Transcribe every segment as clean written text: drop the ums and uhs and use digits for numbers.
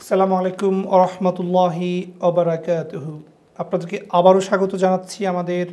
আসসালামু আলাইকুম ওয়া রাহমাতুল্লাহি ওয়া বারাকাতুহু। আপনাদেরকে আবারও স্বাগত জানাচ্ছি আমাদের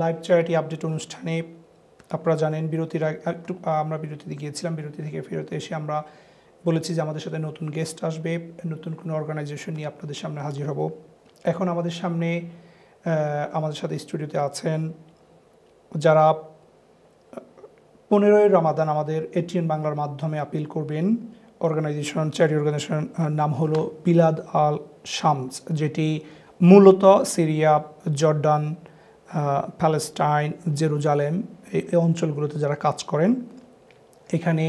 লাইভ চ্যারিটি আপডেট অনুষ্ঠানে। আপনারা জানেন আমরা বিরতিতে গিয়েছিলাম, বিরতি থেকে ফেরত এসে আমরা বলেছি যে আমাদের সাথে নতুন গেস্ট আসবে, নতুন কোনো অর্গানাইজেশন নিয়ে আপনাদের সামনে হাজির হব। এখন আমাদের সামনে আমাদের সাথে স্টুডিওতে আছেন যারা 15ই রমাদান আমাদের ATN বাংলার মাধ্যমে আপিল করবেন। চ্যারিটি অর্গানাইজেশন নাম হলো বিলাদ আল শামস, যেটি মূলত সিরিয়া, জর্ডান, প্যালেস্টাইন, জেরুজালেম এই অঞ্চলগুলোতে যারা কাজ করেন। এখানে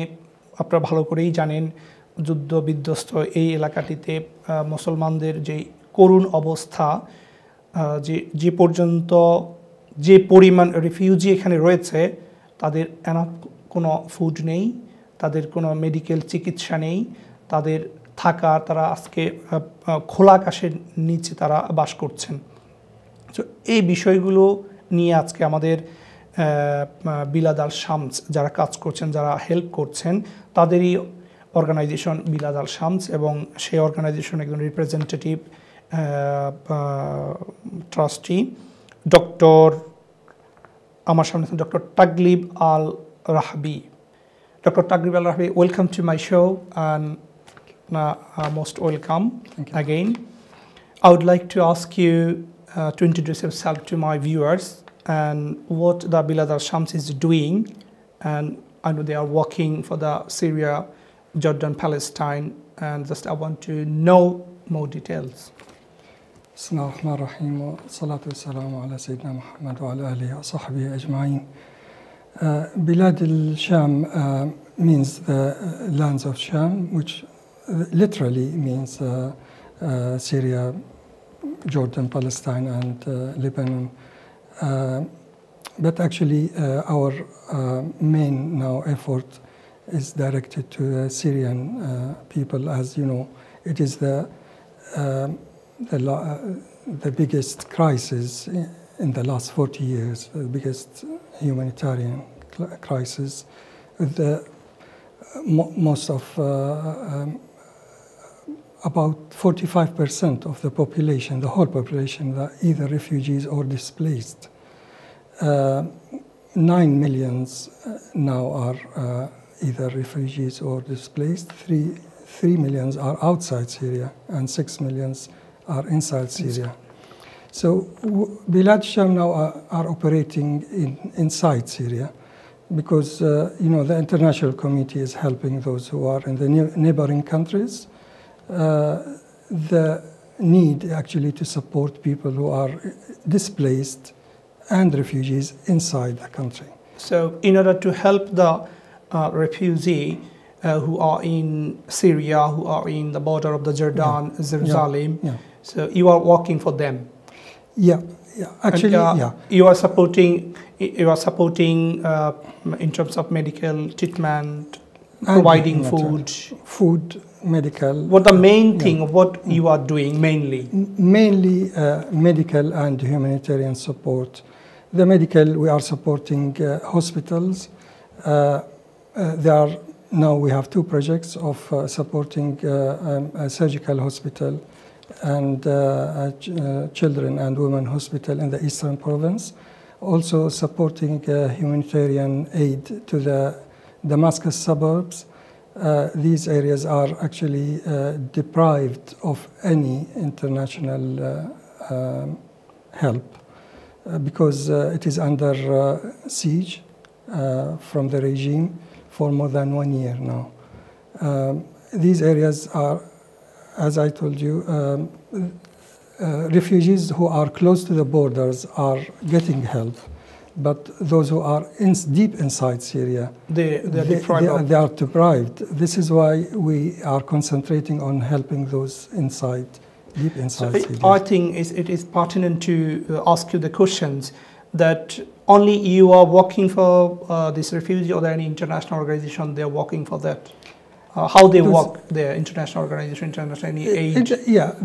আপনারা ভালো করেই জানেন যুদ্ধ বিধ্বস্ত এই এলাকাটিতে মুসলমানদের যে করুণ অবস্থা, যে পর্যন্ত যে পরিমাণ রিফিউজি এখানে রয়েছে, তাদের এনাফ কোনো ফুড নেই, তাদের কোনো মেডিকেল চিকিৎসা নেই, তাদের তারা আজকে খোলা আকাশের নিচে তারা বাস করছেন। তো এই বিষয়গুলো নিয়ে আজকে আমাদের বিলাদ আল শামস যারা কাজ করছেন, যারা হেল্প করছেন, তাদেরই অর্গানাইজেশন বিলাদ আল শামস, এবং সেই অর্গানাইজেশন একজন রিপ্রেজেন্টেটিভ ট্রাস্টি আমার সামনে doctor তাগলিব Al রাহবি। Dr. Taglib al-Rahbi, welcome to my show, and most welcome again. I would like to ask you to introduce yourself to my viewers and what the Bilad al-Shams is doing, and I know they are working for the Syria, Jordan, Palestine, and just I want to know more details. Bismillahirrahmanirrahim. Salatu wassalamu ala Sayyidina Muhammad wa ala alihi wa sahbihi ajma'in. Bilad al-Sham means the lands of Sham, which literally means Syria, Jordan, Palestine, and Lebanon. But actually, our main now effort is directed to the Syrian people. As you know, it is the biggest crisis in the last 40 years, the biggest humanitarian crisis. Most of about 45% of the population, the whole population, are either refugees or displaced. 9 million now are either refugees or displaced. 3 million are outside Syria, and 6 million are inside Syria. So Bilad Sham now are operating inside Syria, because the international community is helping those who are in the neighboring countries. The need actually to support people who are displaced and refugees inside the country. So in order to help the refugee who are in Syria, who are in the border of the Jordan, Jerusalem, so you are working for them. Yeah. Actually, you are supporting in terms of medical treatment, providing food, medical. What the main thing of what you are doing mainly? Mainly medical and humanitarian support. The medical, we are supporting hospitals. Now we have 2 projects of supporting a surgical hospital and children and women hospital in the eastern province. Also supporting humanitarian aid to the Damascus suburbs. These areas are actually deprived of any international help because it is under siege from the regime for more than 1 year now. These areas are, as I told you, refugees who are close to the borders are getting help, but those who are deep inside Syria, they are deprived. This is why we are concentrating on helping those deep inside Syria. I think it is pertinent to ask you the questions that only you are working for this refugee, or any international organization they are working for that? How they work, the international organization, international aid?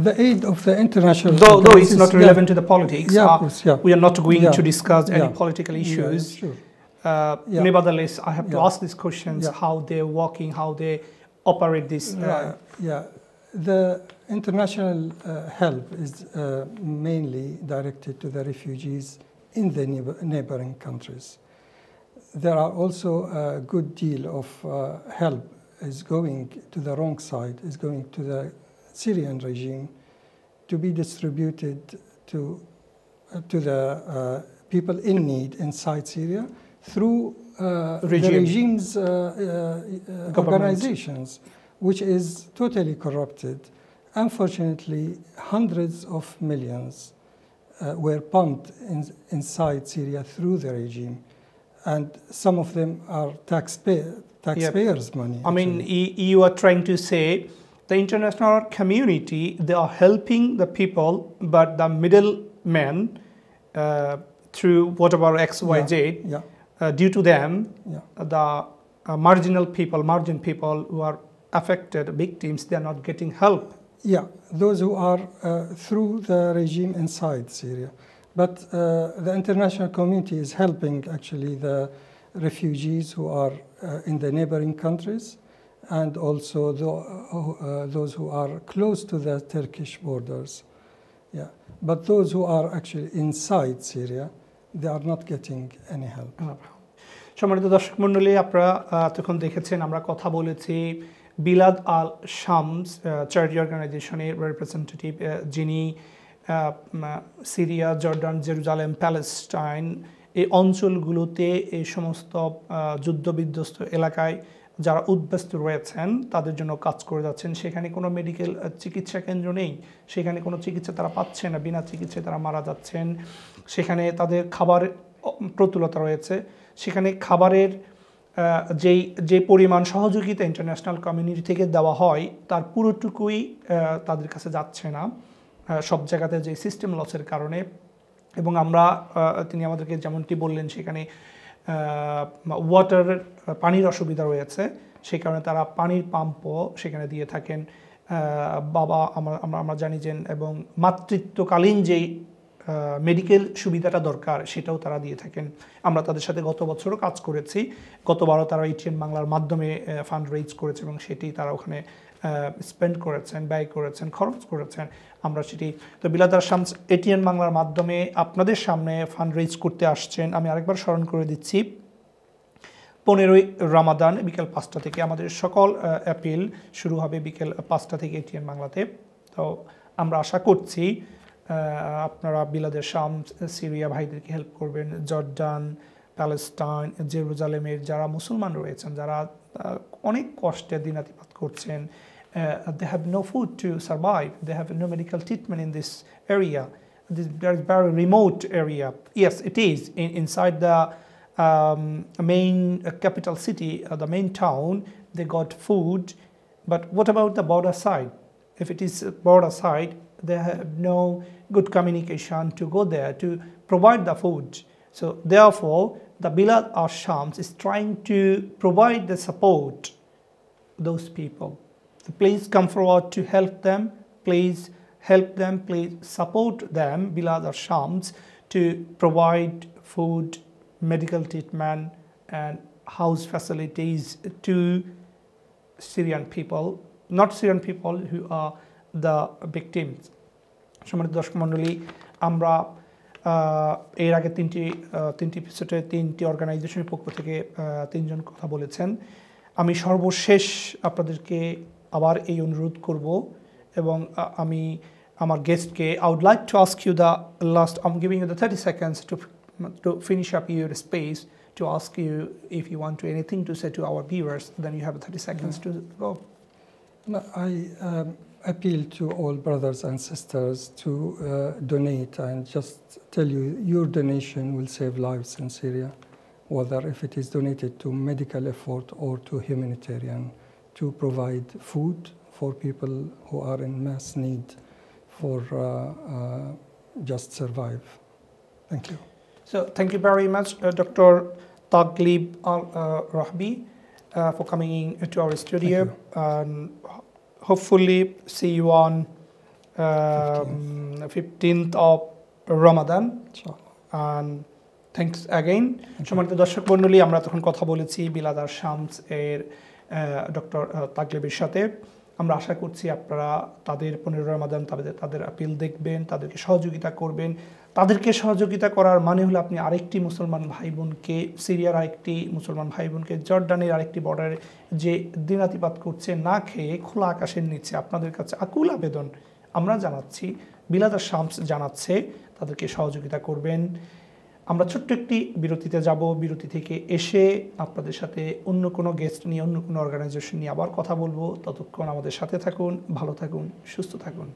The aid of the international. Though it's not relevant to the politics, of course, we are not going to discuss any political issues. Sure. Nevertheless, I have to ask these questions: how they're working, how they operate this. The international help is mainly directed to the refugees in the neighboring countries. There are also a good deal of help is going to the wrong side, is going to the Syrian regime to be distributed to the people in need inside Syria through the regime's organizations, which is totally corrupted. Unfortunately, hundreds of millions were pumped inside Syria through the regime, and some of them are taxpayers' money. I mean, you are trying to say the international community, they are helping the people, but the middlemen through whatever X, Y, Z, due to them, the margin people who are affected, victims, they are not getting help. Yeah, those who are through the regime inside Syria. But the international community is helping actually the refugees who are in the neighboring countries, and also those who are close to the Turkish borders. Yeah, but those who are actually inside Syria, they are not getting any help. সম্মানিত দর্শক মণ্ডলী, আপনারা তখন দেখেছেন আমরা কথা বলেছি বিলাদ আল Shams charity অর্গানাইজেশনের রিপ্রেজেন্টেটিভ, যিনি সিরিয়া, জর্ডান, জেরুজালেম, প্যালেস্টাইন এই অঞ্চলগুলোতে এই সমস্ত যুদ্ধবিধ্বস্ত এলাকায় যারা উদ্বাস্তু রয়েছেন তাদের জন্য কাজ করে যাচ্ছেন। সেখানে কোনো মেডিকেল চিকিৎসা কেন্দ্র নেই, সেখানে কোনো চিকিৎসা তারা পাচ্ছে না, বিনা চিকিৎসায় তারা মারা যাচ্ছেন। সেখানে তাদের খাবার প্রতুলতা রয়েছে, সেখানে খাবারের যে পরিমাণ সহযোগিতা ইন্টারন্যাশনাল কমিউনিটি থেকে দেওয়া হয় তার পুরোটুকুই তাদের কাছে যাচ্ছে না সব জায়গাতে, যে সিস্টেম লসের কারণে। এবং আমরা তিনি আমাদেরকে যেমনটি বললেন সেখানে পানির অসুবিধা রয়েছে, সেই কারণে তারা পানির পাম্পও সেখানে দিয়ে থাকেন। বাবা আমরা জানি যে, এবং মাতৃত্বকালীন যেই মেডিকেল সুবিধাটা দরকার সেটাও তারা দিয়ে থাকেন। আমরা তাদের সাথে গত বছরও কাজ করেছি, গতবারও তারা ATN বাংলার মাধ্যমে ফান্ড রেইজ করেছে এবং সেটি তারা ওখানে স্পেন্ড করেছেন, ব্যয় করেছেন, খরচ করেছেন। আমরা সেটি তো বিলাদ আল শামস ATN বাংলার মাধ্যমে আপনাদের সামনে ফান্ড রেইজ করতে আসছেন। আমি আরেকবার স্মরণ করে দিচ্ছি, 15ই রমাদান বিকেল 5টা থেকে আমাদের সকল অ্যাপিল শুরু হবে বিকেল 5টা থেকে ATN বাংলাতে। তো আমরা আশা করছি আপনারা বিলাদের শামস সিরিয়া ভাইদেরকে হেল্প করবেন, জর্ডান, প্যালেস্টাইন, জেরুজালেমের যারা মুসলমান রয়েছেন, যারা অনেক কষ্টে দিনাতিপাত করছেন, they have no food to survive, they have no medical treatment in this area. This is very remote area. Yes, it is inside the main capital city, the main town. They got food, but what about the border side? If it is border side, they have no good communication to go there to provide the food. So therefore, the Bilad al Shams is trying to provide the support those people. So please come forward to help them. Please help them. Please support them, Bilad al Shams, to provide food, medical treatment, and house facilities to Syrian people, not Syrian people who are the victims. সম্মানিত দর্শক মণ্ডলী, আমরা এর আগে তিনটি এপিসোডে তিনটি অর্গানাইজেশনের পক্ষ থেকে তিনজন কথা বলেছেন। আমি সর্বশেষ আপনাদেরকে আবার এই অনুরোধ করব, এবং আমি আমার গেস্টকে I would like to ask you the last, I'm giving you the 30 seconds to finish up your space to ask you if you want to anything to say to our viewers. Then you have 30 seconds to go. No, I appeal to all brothers and sisters to donate, and just tell you your donation will save lives in Syria, whether if it is donated to medical effort or to humanitarian, to provide food for people who are in mass need for just survive. Thank you. So thank you very much, Dr. Taglib Rahbi, for coming into our studio, and hopefully see you on 15th of Ramadan. And thanks again. সম্মানিত দর্শক মণ্ডলী, আমরা তখন কথা বলেছি বিলাদ আল শামস এর doctor তাগলিবের সাথে। আমরা আশা করছি আপনারা তাদের 15 রমাদান তাদের আপিল দেখবেন, তাদেরকে সহযোগিতা করবেন। তাদেরকে সহযোগিতা করার মানে হলো আপনি আরেকটি মুসলমান ভাই বোনকে, সিরিয়ার আরেকটি মুসলমান ভাই বোনকে, জর্ডানের আরেকটি বর্ডারে যে দিনাতিপাত করছে না খেয়ে খোলা আকাশের নিচে, আপনাদের কাছে আকুল আবেদন আমরা জানাচ্ছি, বিলাদ আর শামস জানাচ্ছে, তাদেরকে সহযোগিতা করবেন। আমরা ছোট্ট একটি বিরতিতে যাব। বিরতি থেকে এসে আপনাদের সাথে অন্য কোনো গেস্ট নিয়ে, অন্য কোনো অর্গানাইজেশন নিয়ে আবার কথা বলবো। ততক্ষণ আমাদের সাথে থাকুন, ভালো থাকুন, সুস্থ থাকুন।